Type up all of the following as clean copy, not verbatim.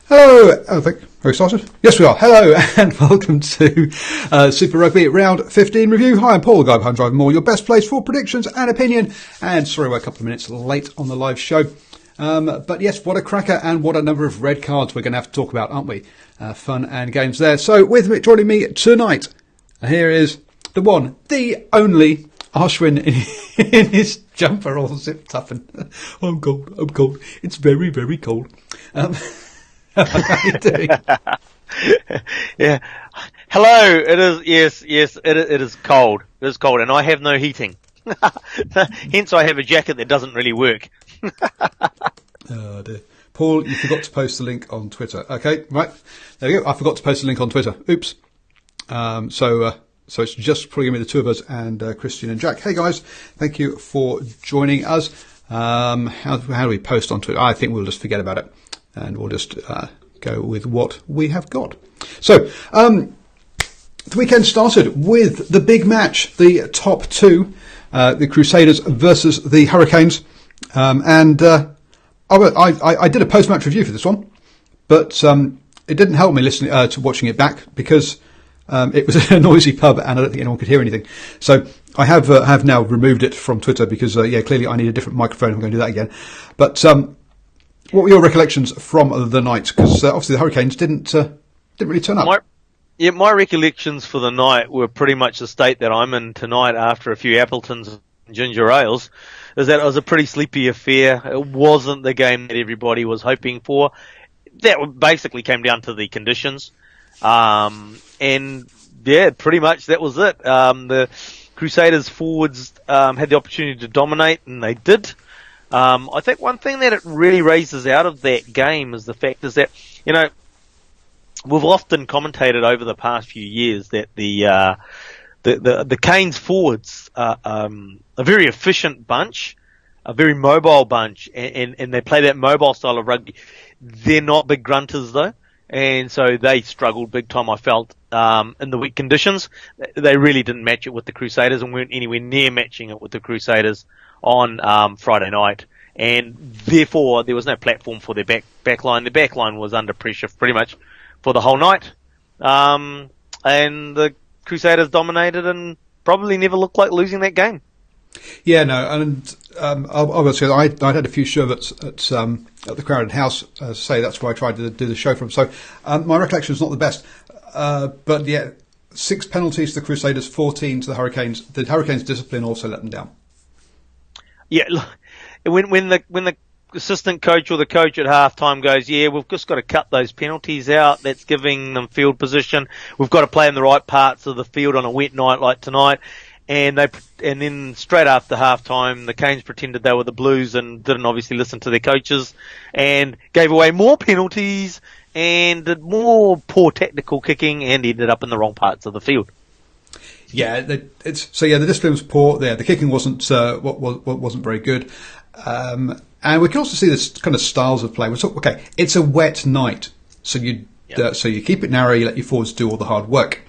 Hello, I think we started. Yes, we are. Hello, and welcome to Super Rugby Round 15 review. Hi, I'm Paul, the guy behind DrivingMaul, your best place for predictions and opinion. And sorry, we're a couple of minutes late on the live show. But yes, what a cracker and what a number of red cards we're going to have to talk about, aren't we? Fun and games there. So with me, joining me tonight, here is the one, the only Ashwin in his jumper all zipped up and I'm cold. It's very, very cold. How are you doing? Yeah. Hello. It is. Yes. It is cold. It is cold, and I have no heating. Hence, I have a jacket that doesn't really work. Oh dear. Paul, you forgot to post the link on Twitter. Okay, right. There you go. I forgot to post the link on Twitter. Oops. So it's just probably going to be the two of us and Christian and Jack. Hey guys, thank you for joining us. How do we post on Twitter? I think we'll just forget about it. And we'll just go with what we have got. So, the weekend started with the big match, the top two, the Crusaders versus the Hurricanes. I did a post-match review for this one, but it didn't help me listening to watching it back because it was a noisy pub and I don't think anyone could hear anything. So I have now removed it from Twitter because clearly I need a different microphone. I'm going to do that again. But what were your recollections from the night? Because obviously the Hurricanes didn't really turn up. My recollections for the night were pretty much the state that I'm in tonight after a few Appletons and ginger ales, is that it was a pretty sleepy affair. It wasn't the game that everybody was hoping for. That basically came down to the conditions. And yeah, pretty much that was it. The Crusaders forwards had the opportunity to dominate, and they did. I think one thing that it really raises out of that game is the fact is that, we've often commentated over the past few years that the Canes forwards are a very efficient bunch, a very mobile bunch, and they play that mobile style of rugby. They're not big grunters though, and so they struggled big time, I felt, in the weak conditions. They really didn't match it with the Crusaders and weren't anywhere near matching it with the Crusaders on Friday night, and therefore there was no platform for their backline. The backline was under pressure pretty much for the whole night, and the Crusaders dominated and probably never looked like losing that game. Yeah, no, and I will say I'd had a few sherbets at the Crowded House. Say that's where I tried to do the show from. So my recollection is not the best, but yeah, 6 penalties to the Crusaders, 14 to the Hurricanes. The Hurricanes' discipline also let them down. Yeah, when the assistant coach or the coach at halftime goes, yeah, we've just got to cut those penalties out. That's giving them field position. We've got to play in the right parts of the field on a wet night like tonight. And then straight after halftime, the Canes pretended they were the Blues and didn't obviously listen to their coaches and gave away more penalties and did more poor tactical kicking and ended up in the wrong parts of the field. Yeah, the discipline was poor there. The kicking wasn't very good, and we can also see this kind of styles of play. Okay, it's a wet night, so you keep it narrow. You let your forwards do all the hard work,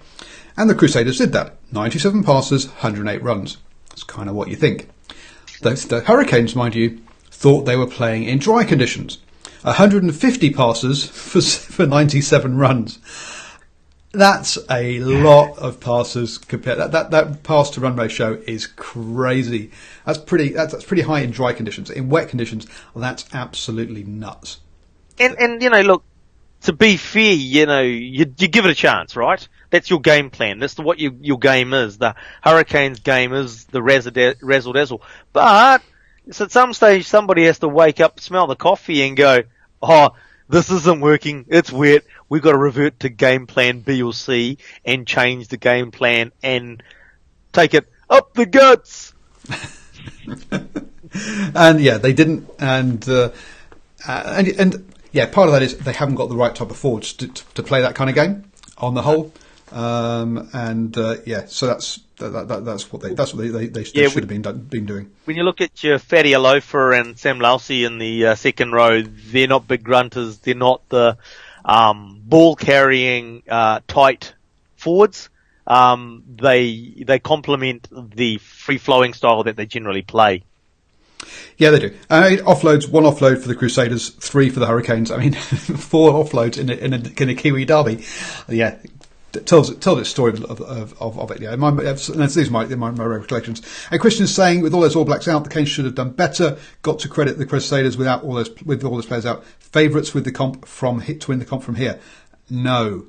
and the Crusaders did that. 97 passes, 108 runs. That's kind of what you think. The Hurricanes, mind you, thought they were playing in dry conditions. 150 passes for 97 runs. That's a lot of passes compared. That pass to run ratio is crazy. That's pretty high in dry conditions. In wet conditions, that's absolutely nuts. And look, to be fair, you give it a chance, right? That's your game plan. That's what your game is. The Hurricanes' game is the razzle dazzle. But at some stage, somebody has to wake up, smell the coffee, and go, "Oh, this isn't working. It's wet. We've got to revert to game plan B or C and change the game plan and take it up the guts." And yeah, they didn't. And yeah, part of that is they haven't got the right type of forwards to play that kind of game on the whole. So that's what they should have been doing. When you look at your Fatty Alofa and Sam Lousy in the second row, they're not big grunters. They're not the ball carrying tight forwards. They complement the free flowing style that they generally play. Yeah, they do. Offloads, 1 offload for the Crusaders, 3 for the Hurricanes. I mean, 4 offloads in a Kiwi derby. Yeah, it tells its story of it. Yeah, these are my recollections. And Christian is saying, with all those All Blacks out, the Canes should have done better. Got to credit the Crusaders with all those players out. Favourites with the comp to win the comp from here. No,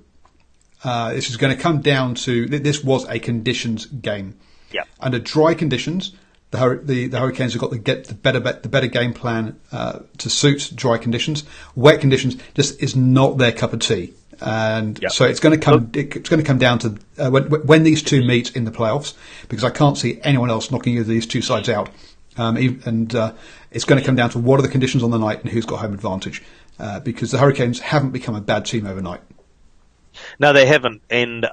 this is going to come down to this was a conditions game. Yeah, under dry conditions. The Hurricanes have got the better game plan to suit dry conditions. Wet conditions just is not their cup of tea, and so it's going to come down to when these two meet in the playoffs, because I can't see anyone else knocking either of these two sides out, and it's going to come down to what are the conditions on the night and who's got home advantage, because the Hurricanes haven't become a bad team overnight. No, they haven't, and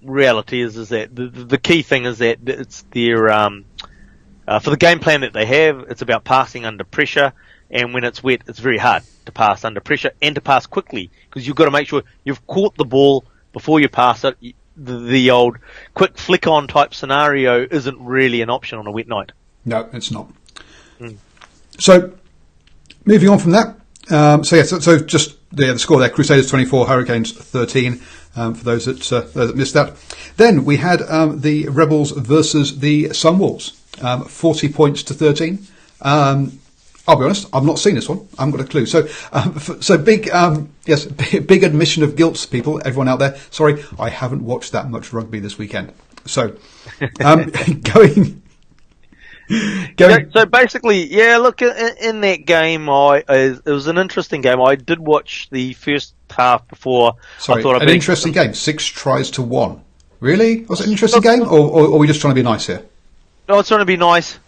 reality is that the key thing is that it's their for the game plan that they have, it's about passing under pressure, and when it's wet, it's very hard to pass under pressure and to pass quickly, because you've got to make sure you've caught the ball before you pass it. The old quick flick-on type scenario isn't really an option on a wet night. No, it's not. So, moving on from that, so just the score there, Crusaders 24, Hurricanes 13, for those that missed that. Then we had the Rebels versus the Sunwolves. 40 points to 13. I'll be honest, I've not seen this one. I haven't got a clue. So big, big admission of guilt, people, everyone out there. Sorry, I haven't watched that much rugby this weekend. So, going. So basically, look, in that game, it was an interesting game. I did watch the first half before. Sorry, I thought an interesting game. 6 tries to 1. Really? Was it an interesting game, or are we just trying to be nice here? No, it's trying to be nice.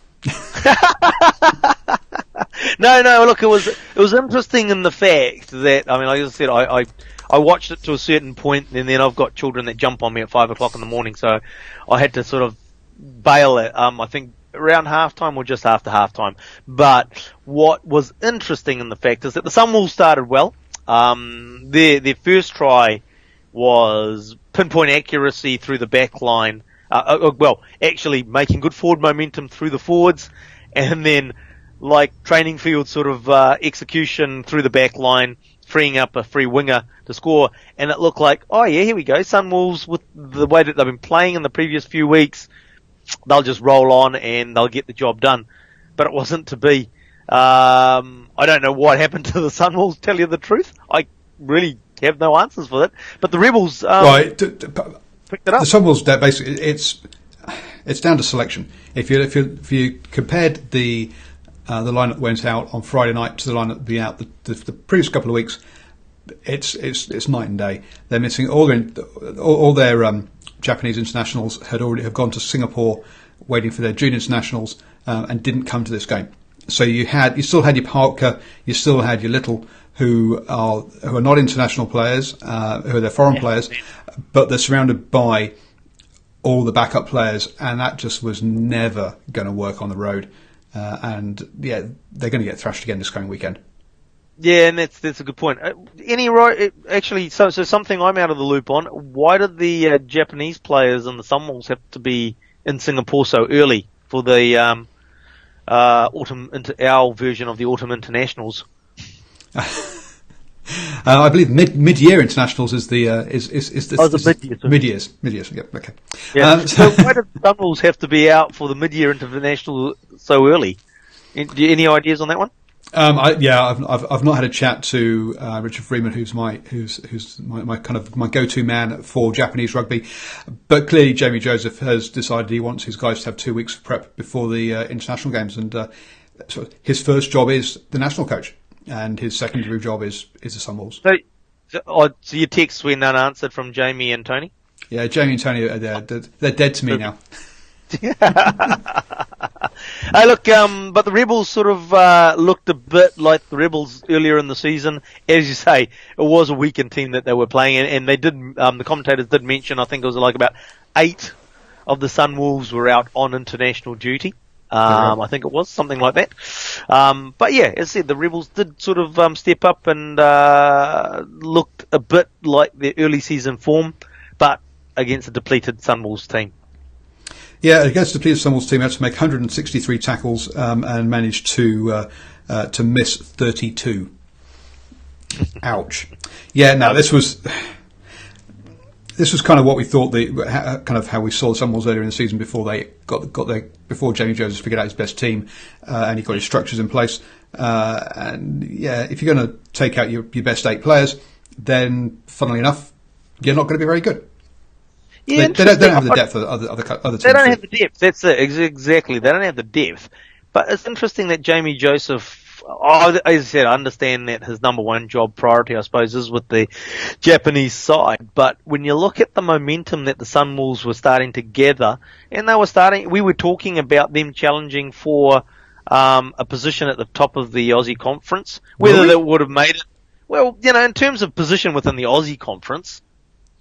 No. Look, it was interesting in the fact that, I mean, like I said, I watched it to a certain point, and then I've got children that jump on me at 5 o'clock in the morning, so I had to sort of bail it. I think around halftime or just after halftime. But what was interesting in the fact is that the Sunwolves started well. Their first try was pinpoint accuracy through the back line. Actually making good forward momentum through the forwards, and then like training field sort of execution through the back line, freeing up a free winger to score. And it looked like, oh yeah, here we go. Sunwolves, with the way that they've been playing in the previous few weeks, they'll just roll on and they'll get the job done. But it wasn't to be. I don't know what happened to the Sunwolves, tell you the truth. I really have no answers for that. But the Rebels picked it up. The Sunwolves, basically, it's down to selection. If you compared the lineup that went out on Friday night to the lineup that being out the previous couple of weeks, it's night and day. They're missing all their Japanese internationals have gone to Singapore, waiting for their junior internationals, and didn't come to this game. So you still had your Parker, you still had your Little, who are not international players, who are their foreign players, but they're surrounded by all the backup players, and that just was never going to work on the road. And they're going to get thrashed again this coming weekend. Yeah, and that's a good point. Actually, so something I'm out of the loop on. Why did the Japanese players and the Sunwolves have to be in Singapore so early for the our version of the autumn internationals? I believe mid-year internationals is the mid-years. Yep, okay. Yeah. So why did the Sunwolves have to be out for the mid-year international so early? Any ideas on that one? I've not had a chat to Richard Freeman, who's my kind of my go-to man for Japanese rugby, but clearly Jamie Joseph has decided he wants his guys to have 2 weeks of prep before the international games, and so his first job is the national coach, and his secondary job is the Sunwolves. So your texts were unanswered from Jamie and Tony? Yeah, Jamie and Tony they're dead to me now. Hey, look, but the Rebels sort of looked a bit like the Rebels earlier in the season. As you say, it was a weakened team that they were playing, and they did. The commentators did mention, I think it was like about 8 of the Sunwolves were out on international duty. I think it was something like that. But yeah, as I said, the Rebels did sort of step up and looked a bit like their early season form, but against a depleted Sunwolves team. Yeah, against the Peter Summerall's team, had to make 163 tackles and managed to miss 32. Ouch. Yeah, no, this was kind of what we thought kind of how we saw the Summeralls earlier in the season before they before Jamie Jones figured out his best team and he got his structures in place. And yeah, if you're going to take out your best 8 players, then funnily enough, you're not going to be very good. Yeah, they don't have the depth that other teams. They don't have the depth. That's it. Exactly. They don't have the depth. But it's interesting that Jamie Joseph, as I said, I understand that his number one job priority, I suppose, is with the Japanese side. But when you look at the momentum that the Sunwolves were starting to gather, and we were talking about them challenging for a position at the top of the Aussie Conference, whether they would have made it. Well, in terms of position within the Aussie Conference,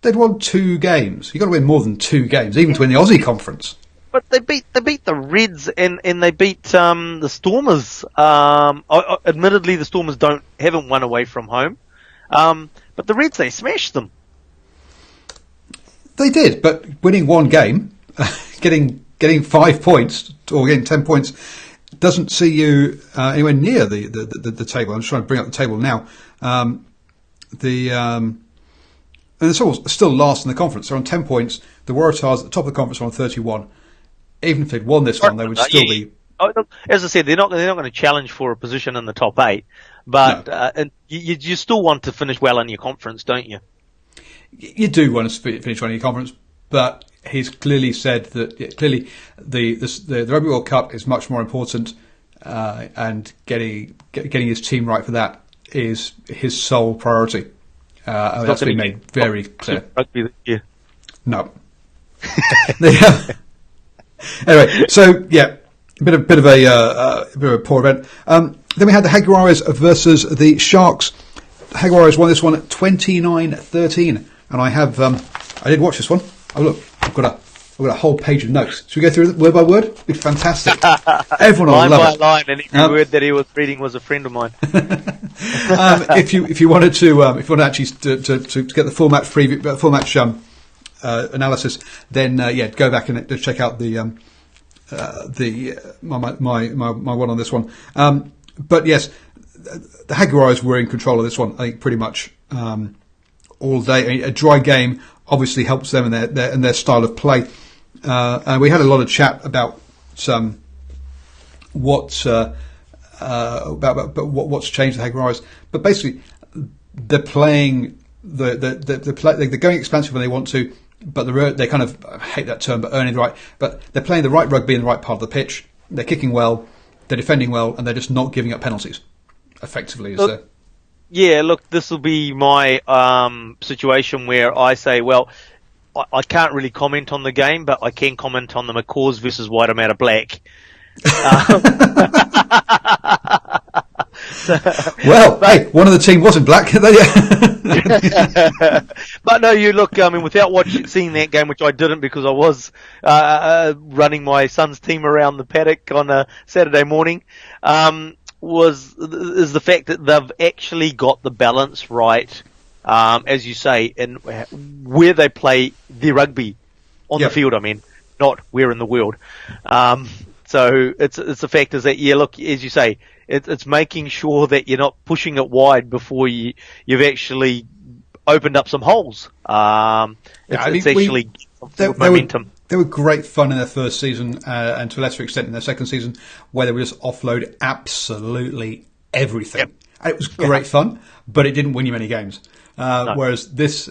they'd won 2 games. You've got to win more than 2 games, even to win the Aussie Conference. But they beat the Reds and they beat the Stormers. Admittedly, the Stormers haven't won away from home, but the Reds, they smashed them. They did, but winning 1 game, getting 5 points or getting 10 points, doesn't see you anywhere near the table. I'm just trying to bring up the table now. And it's still last in the conference. They're on 10 points. The Waratahs at the top of the conference are on 31. Even if they'd won this one, they would still be. As I said, they're not going to challenge for a position in the top 8, but no. And you still want to finish well in your conference, don't you? You do want to finish well in your conference, but he's clearly said that the Rugby World Cup is much more important, and getting his team right for that is his sole priority. That's been made very clear. Rugby this year. No. Anyway, so yeah, a bit of a poor event. Then we had the Jaguares versus the Sharks. The Jaguares won this one at 29-13, and I did watch this one. Oh look, I've got a whole page of notes. Should we go through it word by word? It'd be fantastic. Everyone will love it. Line by line, and every word that he was reading was a friend of mine. If you wanted to actually to get the full match preview, full match analysis, then go back and check out my one on this one. But yes, the Jaguares were in control of this one. I think pretty much all day. I mean, a dry game obviously helps them in their style of play. And we had a lot of chat about what's changed the Jaguares. But basically, they're playing they're going expansive when they want to, but they kind of, I hate that term, but earning the right. But they're playing the right rugby in the right part of the pitch. They're kicking well, they're defending well, and they're just not giving up penalties. Effectively, look, this will be my situation where I say, well, I can't really comment on the game, but I can comment on the McCaws versus Waitemata Black. Hey, one of the team wasn't black. But no, you look. I mean, without seeing that game, which I didn't because I was running my son's team around the paddock on a Saturday morning, is the fact that they've actually got the balance right, as you say, in where they play their rugby on the field. I mean, not where in the world. So it's the fact is that look, as you say, it's making sure that you're not pushing it wide before you've actually opened up some holes. It's actually some momentum. They were great fun in their first season, and to a lesser extent in their second season, where they would just offload absolutely everything. Yep. And it was great fun, but it didn't win you many games. No. Whereas this,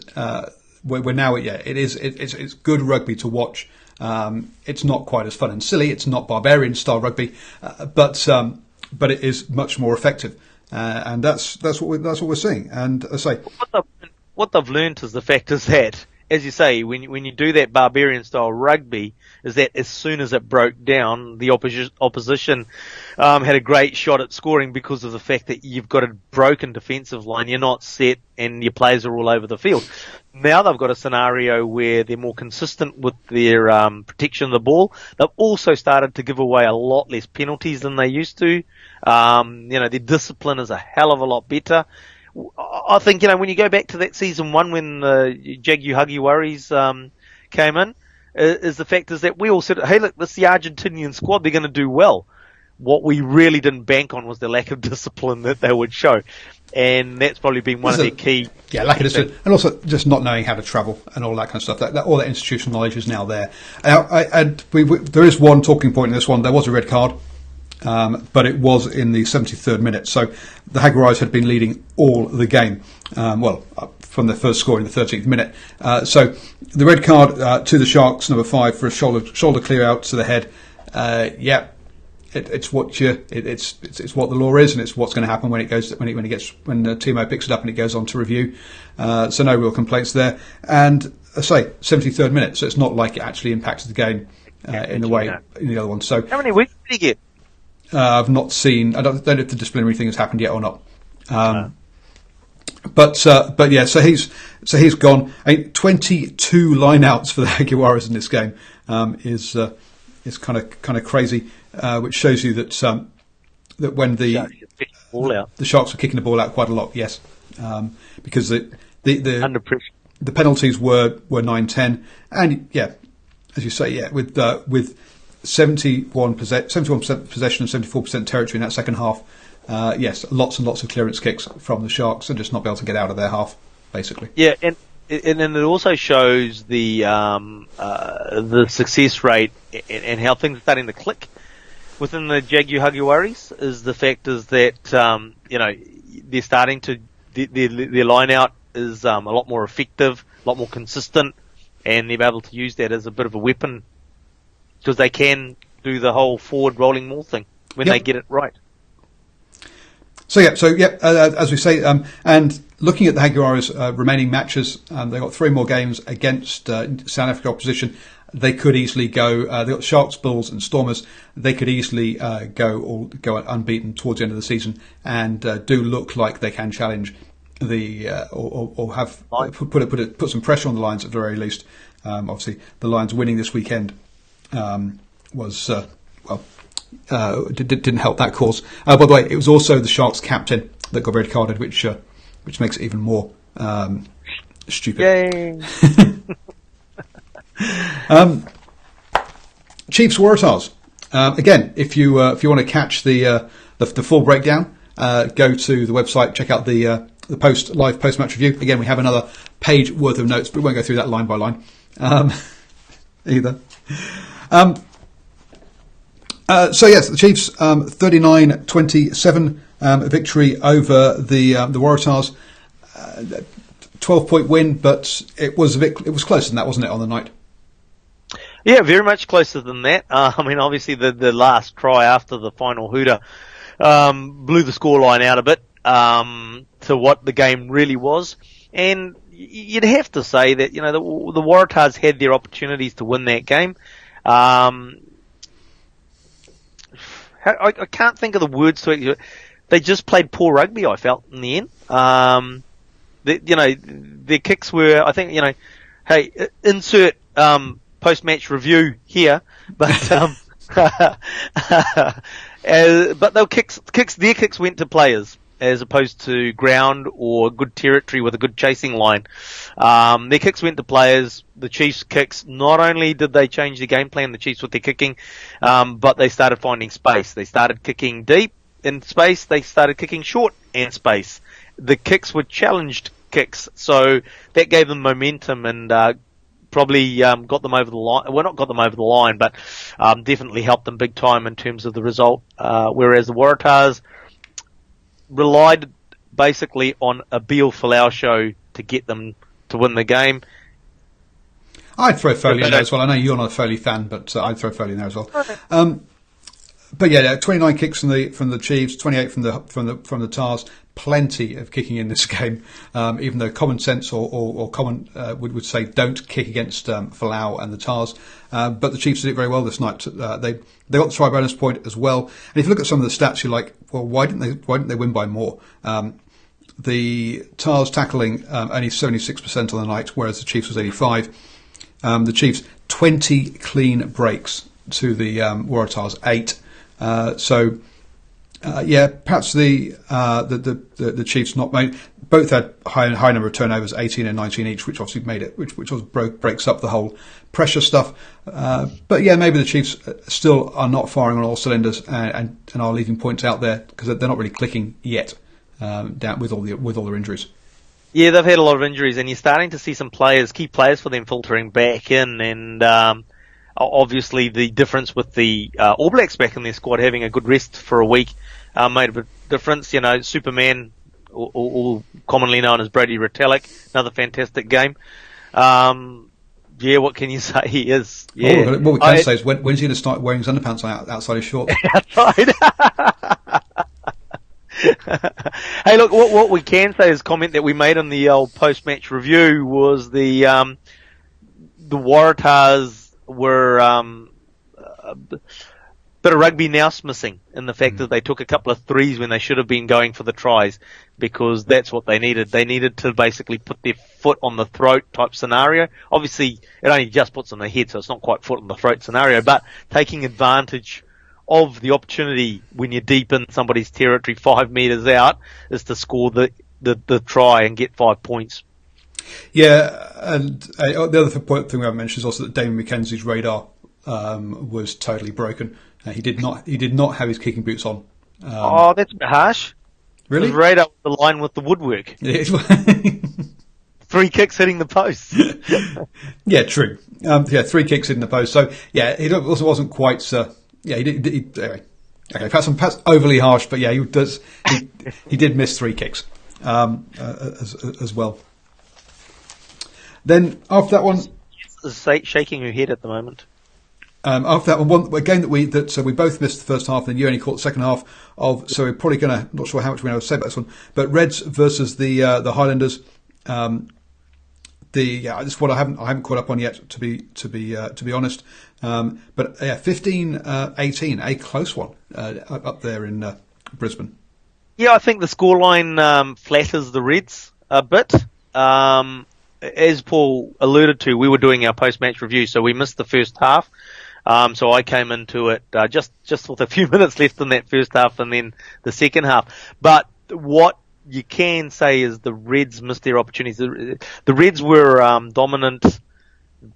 we're now, it's good rugby to watch. It's not quite as fun and silly. It's not barbarian style rugby, but it is much more effective, and that's what we're seeing. And I say, what they've learned is the fact is that, as you say, when you do that barbarian style rugby, is that as soon as it broke down, the opposition had a great shot at scoring because of the fact that you've got a broken defensive line, you're not set, and your players are all over the field. Now they've got a scenario where they're more consistent with their protection of the ball. They've also started to give away a lot less penalties than they used to. Their discipline is a hell of a lot better. I think, when you go back to that season 1 when the Jaguares came in, is the fact is that we all said, hey, look, this is the Argentinian squad. They're going to do well. What we really didn't bank on was the lack of discipline that they would show. And that's probably been one of their key. Yeah, lack of discipline. And also just not knowing how to travel and all that kind of stuff. All that institutional knowledge is now there. There is one talking point in this one. There was a red card, but it was in the 73rd minute. So the Jaguares had been leading all the game. From their first score in the 13th minute. So the red card to the Sharks, number 5, for a shoulder clear out to the head. It's what the law is, and it's what's going to happen when Timo picks it up and it goes on to review. So no real complaints there. And I say 73rd minute, so it's not like it actually impacted the game in the way in the other one. So how many weeks did he get? I've not seen. I don't know if the disciplinary thing has happened yet or not. But yeah, so he's gone. 22 lineouts for the Jaguares in this game is kind of crazy, which shows you that when the Sharks were kicking the ball out quite a lot, yes, because under pressure. The penalties were 9-10, and yeah, as you say, yeah, with 71% possession and 74% territory in that second half. Yes, lots and lots of clearance kicks from the Sharks and just not be able to get out of their half, basically. Yeah, and then it also shows the success rate and how things are starting to click within the Jaguares. Is the fact is that they're starting to their line out is a lot more effective, a lot more consistent, and they're able to use that as a bit of a weapon because they can do the whole forward rolling maul thing when they get it right. So as we say, and looking at the Jaguares' remaining matches, they've got 3 more games against South Africa opposition. They could easily go. They've got Sharks, Bulls, and Stormers. They could easily go unbeaten towards the end of the season, and do look like they can challenge the or have put some pressure on the Lions at the very least. Obviously, the Lions winning this weekend was. Didn't help that cause. By the way, it was also the Sharks captain that got red carded, which makes it even more stupid. Yay! Chiefs Waratahs. Again, if you want to catch the full breakdown, go to the website, check out the live post match review. Again, we have another page worth of notes, but we won't go through that line by line either. So yes, the Chiefs 39-27 victory over the Waratahs. 12-point win, but it was closer than that, wasn't it, on the night? Yeah, very much closer than that. Obviously the last try after the final hooter blew the scoreline out a bit to what the game really was, and you'd have to say that the Waratahs had their opportunities to win that game. I can't think of the words to it. They just played poor rugby, I felt, in the end. Their kicks were, I think, hey, insert post-match review here, but but their kicks went to players as opposed to ground or good territory with a good chasing line. Their kicks went to players. The Chiefs' kicks, not only did they change the game plan, the Chiefs with their kicking, but they started finding space. They started kicking deep in space. They started kicking short in space. The kicks were challenged kicks, so that gave them momentum and probably got them over the line. Well, not got them over the line, but definitely helped them big time in terms of the result. Whereas the Waratahs relied basically on a Beal Folau show to get them to win the game. I'd throw Foley in there as well. I know you're not a Foley fan, but I'd throw Foley in there as well. But yeah, 29 kicks from the Chiefs, 28 from the Tars. Plenty of kicking in this game, even though common sense or common would say don't kick against Folau and the Tars. But the Chiefs did it very well this night. They got the try bonus point as well. And if you look at some of the stats, you're like, well, why didn't they win by more? The Tars tackling only 76% on the night, whereas the Chiefs was 85%. The Chiefs 20 clean breaks to the Waratahs 8. Perhaps the Chiefs not made, both had high number of turnovers, 18 and 19 each, which obviously made it, which breaks up the whole pressure stuff. But yeah, maybe the Chiefs still are not firing on all cylinders and are leaving points out there because they're not really clicking yet, down with all their injuries. Yeah, they've had a lot of injuries, and you're starting to see some key players for them filtering back in, and obviously the difference with the All Blacks back in their squad having a good rest for a week made a bit of difference. You know, Superman, or commonly known as Brady Retallick, another fantastic game. Yeah, what can you say? He is. Yeah. What we can say is when's he going to start wearing his underpants outside his shorts? Outside. Hey, look, what we can say is comment that we made on the old post-match review was the Waratahs were a bit of rugby nous missing in the fact that they took a couple of threes when they should have been going for the tries, because that's what they needed. They needed to basically put their foot on the throat type scenario. Obviously, it only just puts on the head, so it's not quite foot on the throat scenario, but taking advantage of the opportunity when you're deep in somebody's territory 5 metres out is to score the try and get 5 points. Yeah, and the other thing we haven't mentioned is also that Damon McKenzie's radar was totally broken. He did not have his kicking boots on. That's a bit harsh. Really? His radar was aligned with the woodwork. 3 kicks hitting the post. Yeah, true. 3 kicks hitting the post. So yeah, he also wasn't quite. He did. Anyway, okay, perhaps overly harsh, but yeah, he did miss 3 kicks as well. Then after that one, shaking her head at the moment. After that one, a game that we both missed the first half, and you only caught the second half of. So we're probably going to, not sure how much we're going to say about this one, but Reds versus the Highlanders. This one I haven't caught up on yet, to be honest. But yeah, 15-18, a close one up there in Brisbane. Yeah, I think the scoreline flatters the Reds a bit. As Paul alluded to, we were doing our post-match review, so we missed the first half. So I came into it just with a few minutes left in that first half, and then the second half. But what you can say is the Reds missed their opportunities. The Reds were dominant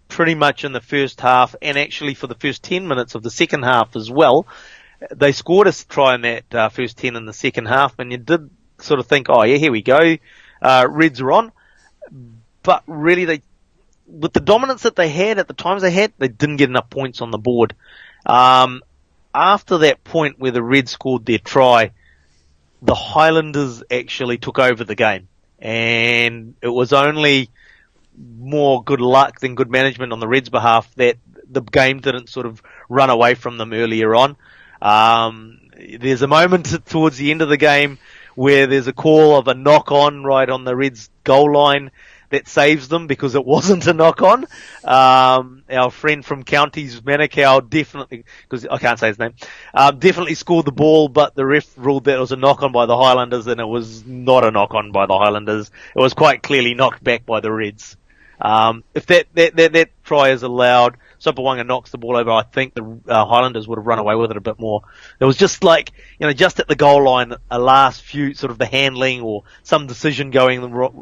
pretty much in the first half, and actually for the first 10 minutes of the second half as well. They scored a try in that first 10 in the second half, and you did sort of think, oh yeah, here we go, Reds are on. But really, with the dominance that they had at the times they had, they didn't get enough points on the board. After that point where the Reds scored their try, the Highlanders actually took over the game, and it was only more good luck than good management on the Reds' behalf that the game didn't sort of run away from them earlier on. There's a moment towards the end of the game where there's a call of a knock-on right on the Reds' goal line that saves them because it wasn't a knock-on. Our friend from Counties, Manukau, definitely, because I can't say his name, definitely scored the ball, but the ref ruled that it was a knock-on by the Highlanders, and it was not a knock-on by the Highlanders. It was quite clearly knocked back by the Reds. If that try is allowed, Sopawanga knocks the ball over, I think the Highlanders would have run away with it a bit more. It was just like, just at the goal line, a last few sort of the handling or some decision going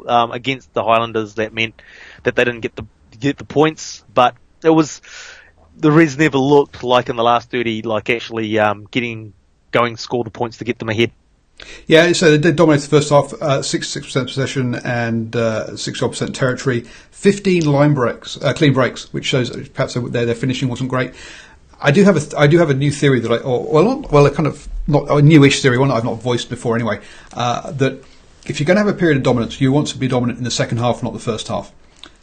against the Highlanders that meant that they didn't get the points. But it was, the Reds never looked like in the last 30, like actually score the points to get them ahead. Yeah, so they dominated the first half, 66% possession and 60% territory, 15 line breaks, clean breaks, which shows perhaps their finishing wasn't great. I do have a new theory that a kind of not a newish theory, one that I've not voiced before anyway. That if you're going to have a period of dominance, you want to be dominant in the second half, not the first half,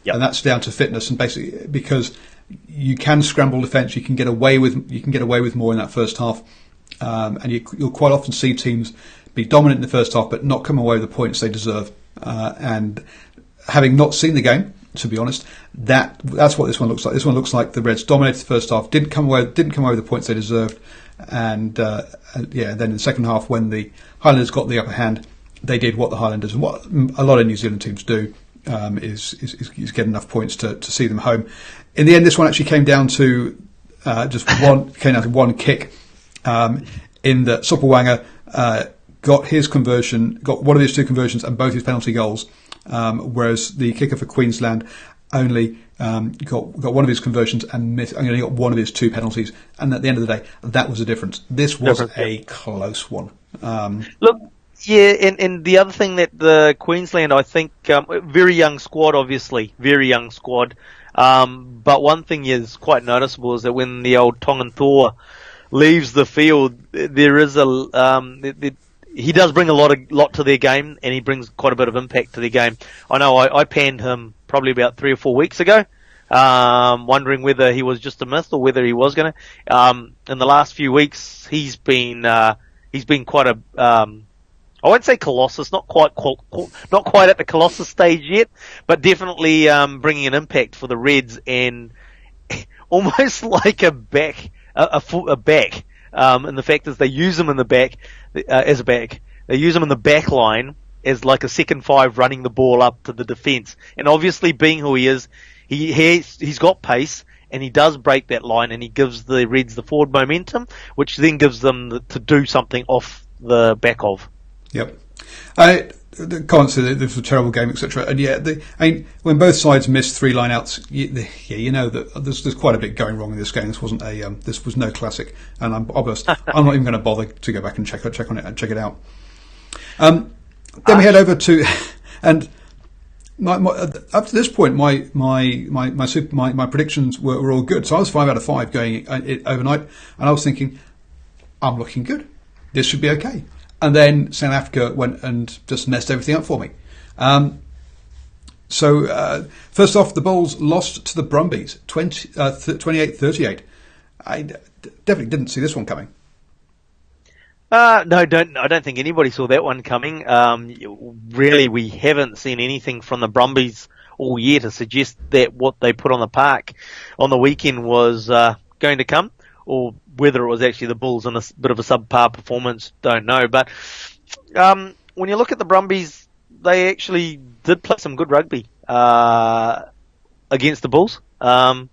and that's down to fitness and basically because you can scramble defence, you can get away with more in that first half, and you'll quite often see teams be dominant in the first half, but not come away with the points they deserve. And having not seen the game, to be honest, that's what this one looks like. This one looks like the Reds dominated the first half, didn't come away with the points they deserved, and then in the second half, when the Highlanders got the upper hand, they did what the Highlanders and what a lot of New Zealand teams do, is get enough points to see them home. In the end, this one actually came down to one kick, in that Sopawanga got one of his 2 conversions and both his penalty goals, whereas the kicker for Queensland only got one of his conversions and only got one of his 2 penalties. And at the end of the day, that was the difference. This was a close one. Look, yeah, and the other thing that the Queensland, I think, very young squad, obviously, very young squad. But one thing is quite noticeable is that when the old Tongan Thor leaves the field, there is he does bring a lot to their game, and he brings quite a bit of impact to their game. I know I panned him probably about 3 or 4 weeks ago, wondering whether he was just a myth or whether he was going to. In the last few weeks, he's been quite a, I won't say colossus, not quite at the colossus stage yet, but definitely bringing an impact for the Reds, and almost like a back. And the fact is they use him in the back as a back. They use him in the back line as like a second 5 running the ball up to the defence. And obviously, being who he is, he's got pace, and he does break that line, and he gives the Reds the forward momentum, which then gives them to do something off the back of. Yep. Can't say that this was a terrible game, etc. And when both sides missed 3 lineouts, you know that there's quite a bit going wrong in this game. This wasn't this was no classic, and I'm not even going to bother to go back and check on it and check it out. Then we head over to, and up to this point, my predictions were all good. So I was 5 out of 5 going overnight, and I was thinking, I'm looking good. This should be okay. And then South Africa went and just messed everything up for me. So first off, the Bulls lost to the Brumbies, 28-38. I definitely didn't see this one coming. No, I don't think anybody saw that one coming. Really, we haven't seen anything from the Brumbies all year to suggest that what they put on the park on the weekend was going to come, or whether it was actually the Bulls in a bit of a subpar performance, don't know. But when you look at the Brumbies, they actually did play some good rugby against the Bulls. And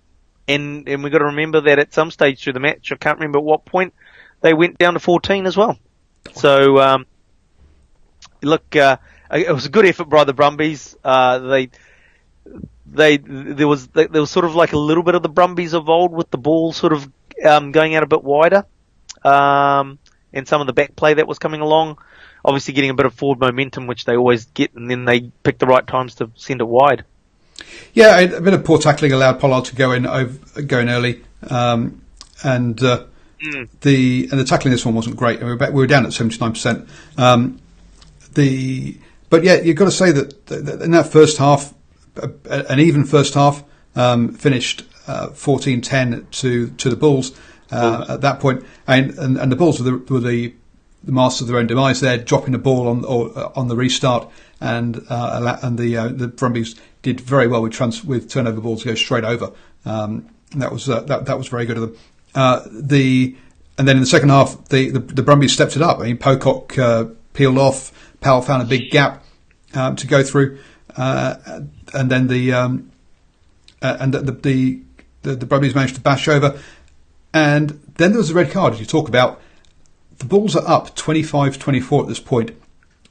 we've got to remember that at some stage through the match, I can't remember at what point, they went down to 14 as well. So, look, it was a good effort by the Brumbies. There was sort of like a little bit of the Brumbies of old, with the ball sort of going out a bit wider, and some of the back play that was coming along, obviously getting a bit of forward momentum, which they always get, and then they pick the right times to send it wide. Yeah, a bit of poor tackling allowed Pollard to go in early, and the tackling this one wasn't great. We were down at 79%. But yeah, you've got to say that in that first half, an even first half, finished 14-10 to the Bulls at that point, and the Bulls were the masters of their own demise there, dropping the ball on the restart, and the Brumbies did very well with turnover balls to go straight over. That was very good of them. And then in the second half, the Brumbies stepped it up. I mean, Pocock peeled off. Powell found a big gap to go through, and then the Brumbies managed to bash over. And then there was a red card, as you talk about. The Bulls are up 25-24 at this point,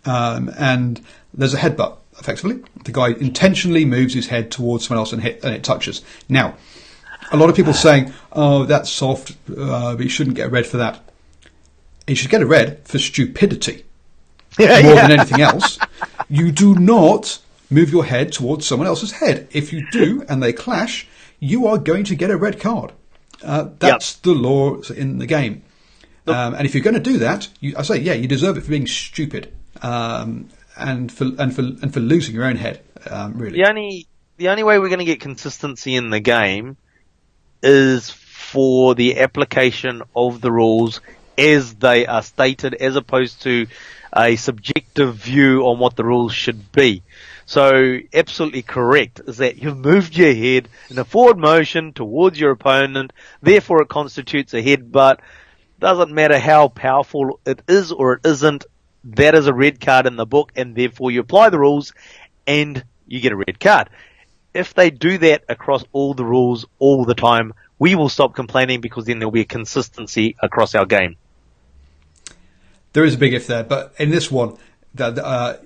and there's a headbutt. Effectively, the guy intentionally moves his head towards someone else and it touches. Now, a lot of people saying, "Oh, that's soft, but you shouldn't get a red for that." You should get a red for stupidity more than anything else. You do not move your head towards someone else's head. If you do and they clash, you are going to get a red card. That's the law in the game. And if you're going to do that, you deserve it for being stupid and for losing your own head. Really, the only way we're going to get consistency in the game is for the application of the rules as they are stated, as opposed to a subjective view on what the rules should be. So, absolutely correct is that you've moved your head in a forward motion towards your opponent, therefore it constitutes a headbutt. Doesn't matter how powerful it is or it isn't, that is a red card in the book, and therefore you apply the rules and you get a red card. If they do that across all the rules all the time, we will stop complaining, because then there'll be a consistency across our game. There is a big if there, but in this one, the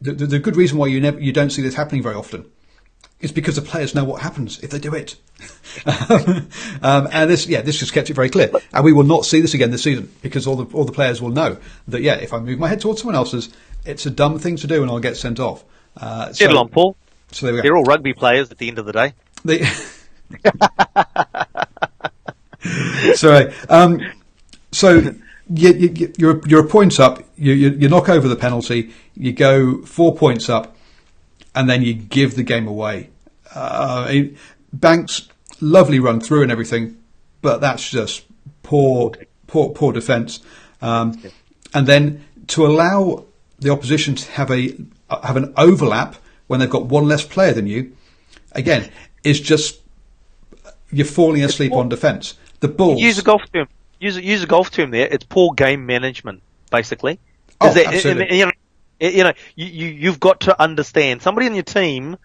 good reason why you don't see this happening very often is because the players know what happens if they do it. And this just kept it very clear. And we will not see this again this season because all the players will know that, if I move my head towards someone else's, it's a dumb thing to do and I'll get sent off. Settle on, Paul. So there we go. They're all rugby players at the end of the day. So you're a point up. You knock over the penalty. You go 4 points up, and then you give the game away. Banks, lovely run through and everything, but that's just poor defence. And then to allow the opposition to have an overlap when they've got one less player than you, again, is just you're falling asleep on defence. The Bulls use a golf term. Use a golf term there. It's poor game management, basically. Absolutely. You've got to understand. Somebody in your team,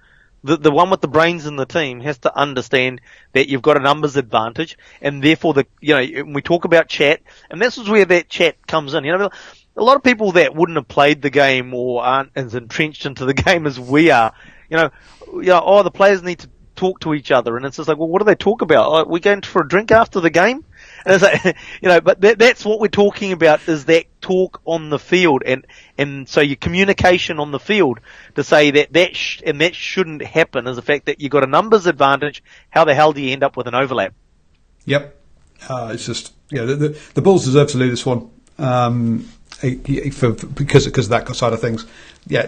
the one with the brains in the team, has to understand that you've got a numbers advantage, and therefore we talk about chat, and this is where that chat comes in. A lot of people that wouldn't have played the game or aren't as entrenched into the game as we are, the players need to talk to each other, and it's just like, well, what do they talk about? We're going for a drink after the game. And it's like, but that's what we're talking about, is that talk on the field, and so your communication on the field to say that shouldn't happen is the fact that you've got a numbers advantage. How the hell do you end up with an overlap? Yep, it's just the Bulls deserve to lose this one because of that side of things. Yeah,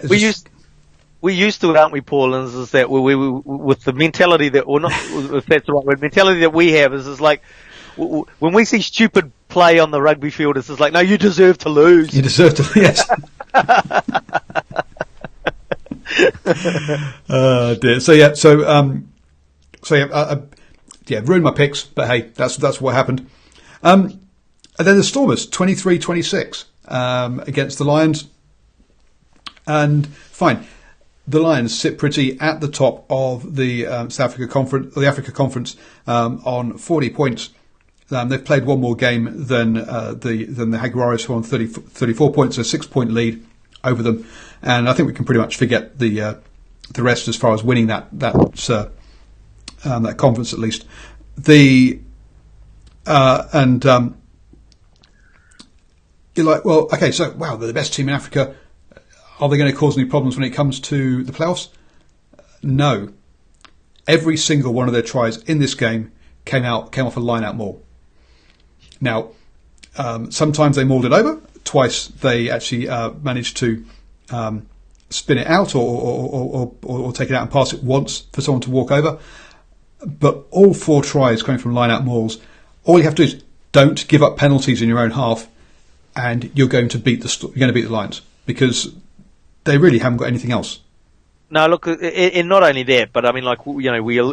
we used to it, aren't we, Paul? And is that we with the mentality that, or not, if that's the right word, mentality that we have is like, when we see stupid play on the rugby field, it's just like, no, you deserve to lose. You deserve to, yes. Dear. Ruined my picks, but hey, that's what happened. And then the Stormers, 23-26 against the Lions, and fine. The Lions sit pretty at the top of the South Africa Conference, or the Africa Conference, on 40 points. They've played one more game than the Jaguares, who are on 34 points, so a 6-point lead over them. And I think we can pretty much forget the rest as far as winning that conference at least. You're like, well, okay, so wow, they're the best team in Africa. Are they going to cause any problems when it comes to the playoffs? No. Every single one of their tries in this game came off a line-out maul. Now, sometimes they mauled it over. Twice they actually managed to spin it out or take it out and pass it once for someone to walk over. But all 4 tries coming from line-out mauls, all you have to do is don't give up penalties in your own half, and you're going to beat the Lions, because they really haven't got anything else. No, look, and not only that, but I mean, like, we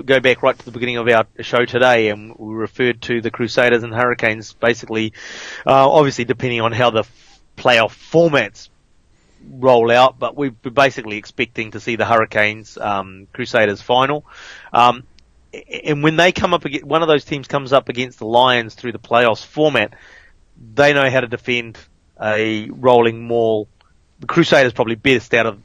go back right to the beginning of our show today, and we referred to the Crusaders and Hurricanes, basically, obviously depending on how the playoff formats roll out, but we're basically expecting to see the Hurricanes Crusaders final. And when they come up against, one of those teams comes up against the Lions through the playoffs format, they know how to defend a rolling maul. The Crusaders probably best out of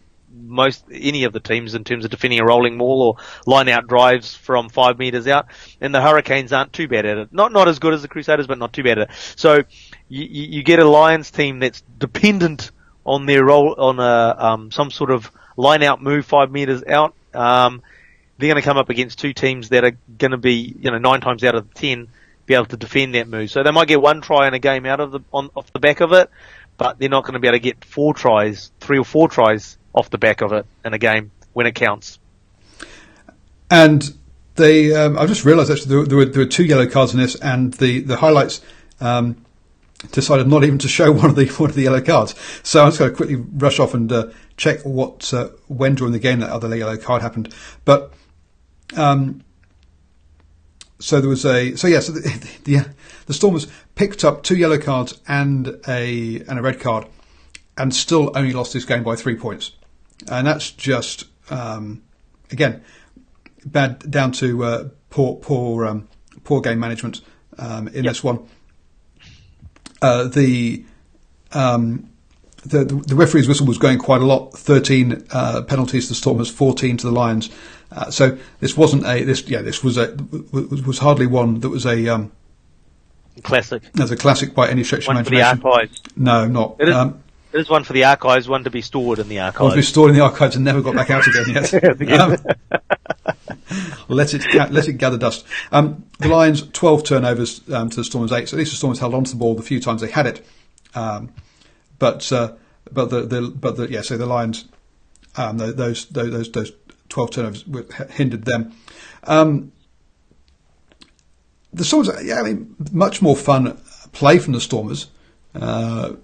any of the teams in terms of defending a rolling maul or line out drives from 5 meters out, and the Hurricanes aren't too bad at it. Not as good as the Crusaders, but not too bad at it. So you get a Lions team that's dependent on their roll on some sort of line out move 5 meters out. They're going to come up against 2 teams that are going to be 9 times out of 10 be able to defend that move. So they might get 1 try in a game off the back of it, but they're not going to be able to get 3 or 4 tries off the back of it in a game when it counts. And they, I just realised actually there were 2 yellow cards in this, and the highlights decided not even to show one of the yellow cards. So I'm just going to quickly rush off and check when during the game that other yellow card happened. But so there was the Stormers picked up 2 yellow cards and a red card, and still only lost this game by 3 points. And that's just again bad, down to poor game management in this one. The the referee's whistle was going quite a lot. 13 penalties to the Stormers, 14 to the Lions. So this wasn't this was hardly one that was a classic. As a classic by any stretch of One for imagination. the archives. No, not. It is one for the archives, one to be stored in the archives. One to be stored in the archives and never got back out again yet. Let it gather dust. The Lions 12 turnovers to the Stormers 8. So at least the Stormers held on to the ball the few times they had it. But the Lions those 12 turnovers hindered them. The Stormers, much more fun play from the Stormers, but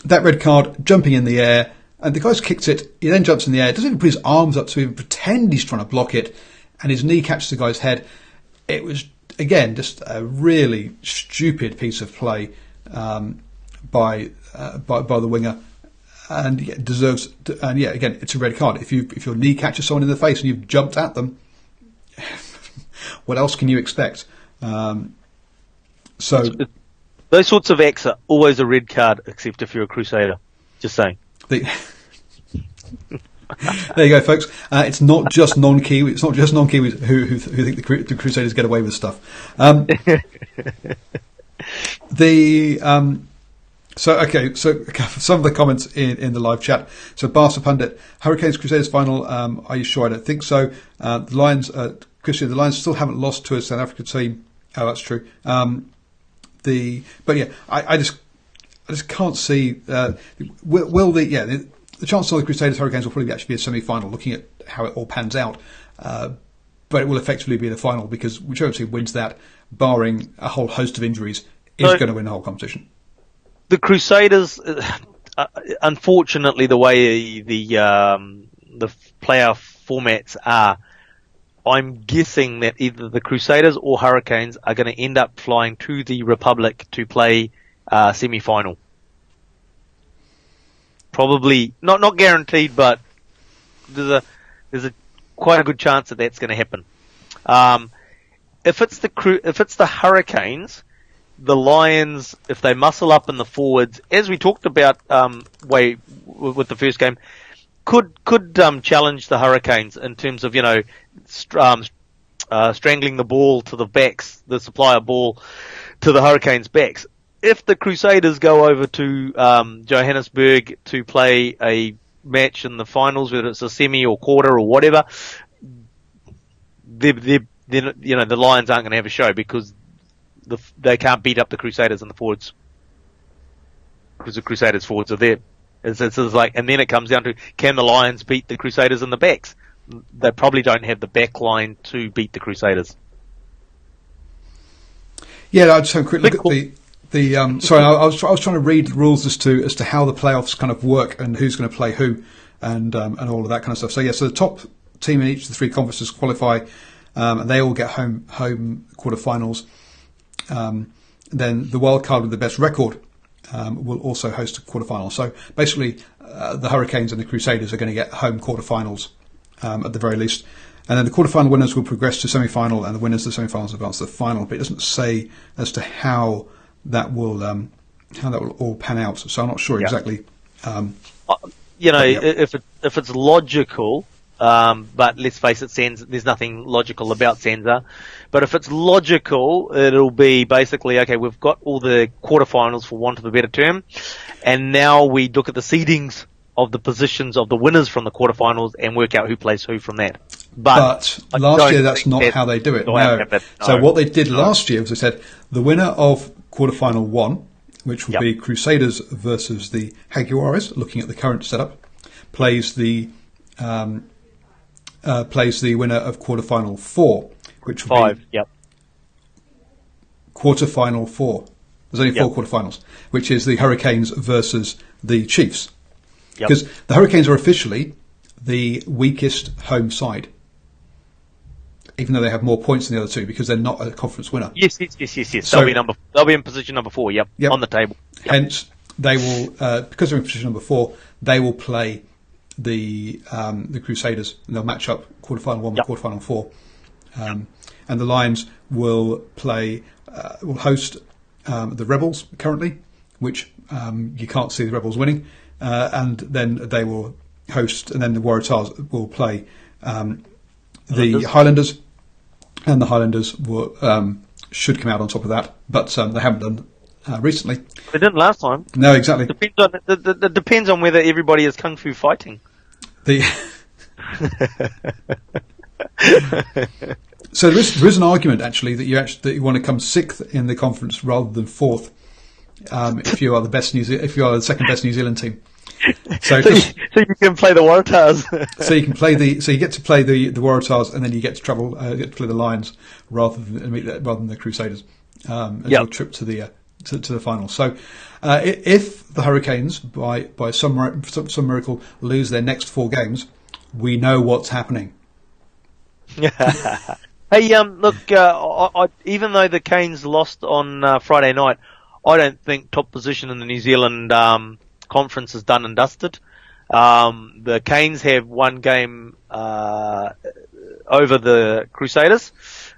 that red card, jumping in the air, and the guy's kicked it. He then jumps in the air, doesn't even put his arms up to even pretend he's trying to block it, and his knee catches the guy's head. It was again just a really stupid piece of play by the winger, and it deserves. And again, it's a red card. If your knee catches someone in the face and you've jumped at them, what else can you expect? Those sorts of acts are always a red card, except if you're a Crusader. Just saying. There you go, folks. It's not just non-Kiwis. It's not just non-Kiwis who think the Crusaders get away with stuff. So some of the comments in the live chat. So Barca Pundit, Hurricanes Crusaders final. Are you sure? I don't think so. The Lions, Christian, the Lions still haven't lost to a South African team. Oh, that's true. I just can't see. The chance of the Crusaders Hurricanes will probably actually be a semi-final. Looking at how it all pans out, but it will effectively be the final because whichever team wins that, barring a whole host of injuries, is going to win the whole competition. The Crusaders, unfortunately, the way the playoff formats are, I'm guessing that either the Crusaders or Hurricanes are going to end up flying to the Republic to play semi-final. Probably not guaranteed, but there's a quite a good chance that that's going to happen. If it's the Hurricanes, the Lions, if they muscle up in the forwards, as we talked about with the first game, could challenge the Hurricanes in terms of strangling the ball to the backs, the supplier ball to the Hurricanes' backs. If the Crusaders go over to Johannesburg to play a match in the finals, whether it's a semi or quarter or whatever, the Lions aren't going to have a show because they can't beat up the Crusaders in the forwards because the Crusaders forwards are there. And then it comes down to, can the Lions beat the Crusaders in the backs? They probably don't have the back line to beat the Crusaders. Yeah, I just have a quick look at sorry, I was trying to read the rules as to how the playoffs kind of work and who's going to play who and all of that kind of stuff. So so the top team in each of the three conferences qualify, and they all get home quarterfinals. Then the wild card with the best record will also host a quarterfinal. So basically, the Hurricanes and the Crusaders are going to get home quarterfinals at the very least. And then the quarterfinal winners will progress to semi-final, and the winners of the semi-finals advance to the final. But it doesn't say as to how that will all pan out. So I'm not sure exactly. If it's logical, but let's face it, there's nothing logical about Senza. But if it's logical, it'll be basically, okay, we've got all the quarterfinals, for want of a better term, and now we look at the seedings of the positions of the winners from the quarterfinals and work out who plays who from that. But last year, that's not how they do it. No. So what they did last year was they said the winner of quarterfinal 1, which will be Crusaders versus the Jaguares, looking at the current setup, plays the winner of quarterfinal 4, which will 5. be Yep. Quarterfinal 4. There's only 4 quarterfinals, which is the Hurricanes versus the Chiefs. Because the Hurricanes are officially the weakest home side, even though they have more points than the other two because they're not a conference winner. Yes. So, they'll be in position number 4. Yep. On the table. Yep. Hence, they will because they're in position number 4, they will play the Crusaders and they'll match up quarterfinal 1 with quarterfinal 4, and the Lions will play will host the Rebels currently which you can't see the Rebels winning, and then they will host, and then the Waratahs will play the Highlanders, and the Highlanders will, should come out on top of that, but they haven't done recently. They didn't last time. No, exactly. It depends on whether everybody is kung fu fighting. So there is an argument actually that you want to come sixth in the conference rather than fourth if you are the second best New Zealand team. So you can play the Waratahs. so you get to play the Waratahs, and then you get to travel get to play the Lions rather than the Crusaders as your trip to the final. So if the Hurricanes by some miracle lose their next 4 games, we know what's happening. Hey, look, even though the Canes lost on Friday night, I don't think top position in the New Zealand conference is done and dusted. The Canes have 1 game over the Crusaders,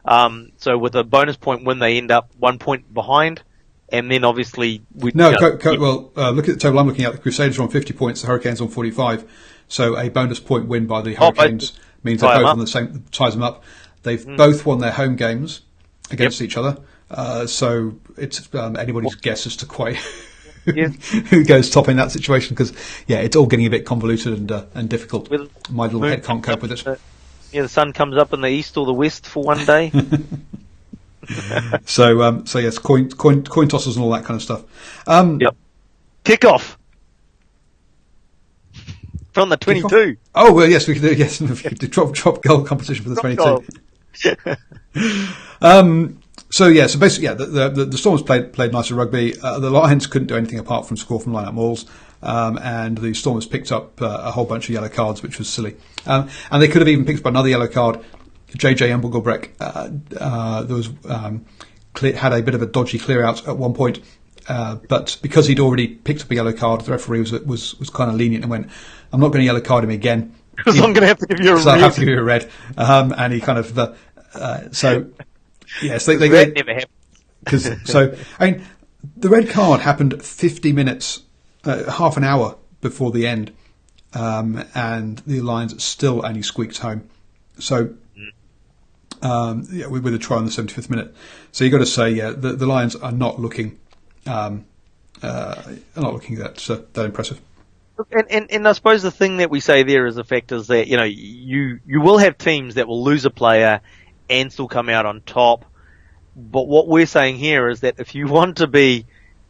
so with a bonus point win, they end up 1 point behind, and then obviously look at the total I'm looking at. The Crusaders are on 50 points, the Hurricanes on 45. So a bonus point win by the Hurricanes means they're both on the same, ties them up. They've both won their home games against each other. So it's anybody's guess as to quite who goes top in that situation, because it's all getting a bit convoluted and difficult. My little head can't cope with it. The sun comes up in the east or the west for one day. So yes, coin tosses and all that kind of stuff. Kickoff from the 22. Oh well, yes, we could do. Yes, we could do drop goal competition for the 22. So basically, the Stormers played nicer rugby. The Lions couldn't do anything apart from score from line-out mauls, and the Stormers picked up a whole bunch of yellow cards, which was silly. And they could have even picked up another yellow card. JJ Emblegelbrecht had a bit of a dodgy clear out at one point, but because he'd already picked up a yellow card, the referee was kind of lenient and went, "I'm not going to yellow card him again because I'm going to have to give you a red." So I have to give you a red, and he kind of yes, they that never happened. So I mean, the red card happened 50 minutes, half an hour before the end, and the Lions still only squeaked home. So. With a try in the 75th minute. So you've got to say, the Lions are not looking, that impressive. And I suppose the thing that we say there is the fact is that you will have teams that will lose a player and still come out on top. But what we're saying here is that if you want to be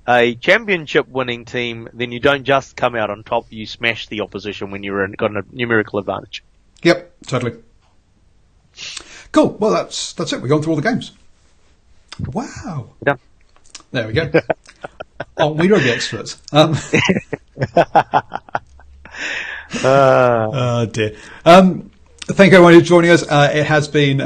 a championship winning team, then you don't just come out on top. You smash the opposition when got a numerical advantage. Yep, totally. Cool. Well, that's it. We've gone through all the games. Wow. Yeah. There we go. We rugby experts. Oh dear. Thank you everyone who's joining us. It has been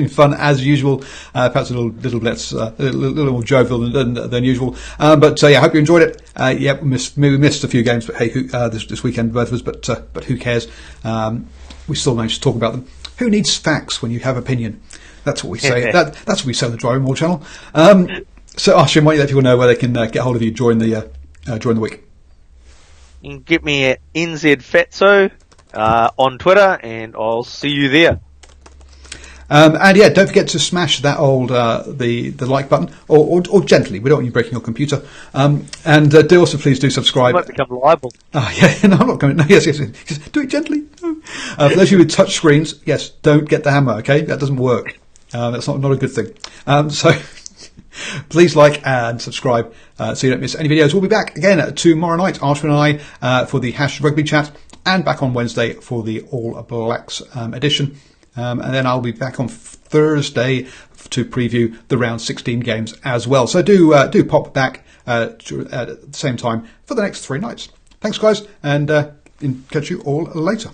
fun as usual. Perhaps a little more jovial than usual. But I hope you enjoyed it. We missed a few games, but hey, this weekend both of us. But who cares? We still managed to talk about them. Who needs facts when you have opinion? That's what we say. That's what we say on the DrivingMaul channel. So, Ashim, why don't you let people know where they can get hold of you during the week? You can get me at NZFatso on Twitter, and I'll see you there. And don't forget to smash that old the like button, or gently. We don't want you breaking your computer. And do also please do subscribe. You might become liable. No, I'm not going. No, yes. Do it gently. No. For those of you with touch screens, yes, don't get the hammer. Okay, that doesn't work. That's not a good thing. So please like and subscribe so you don't miss any videos. We'll be back again tomorrow night, Archman and I, for the #Rugby Chat, and back on Wednesday for the All Blacks edition. And then I'll be back on Thursday to preview the round 16 games as well. So do pop back at the same time for the next 3 nights. Thanks, guys, and catch you all later.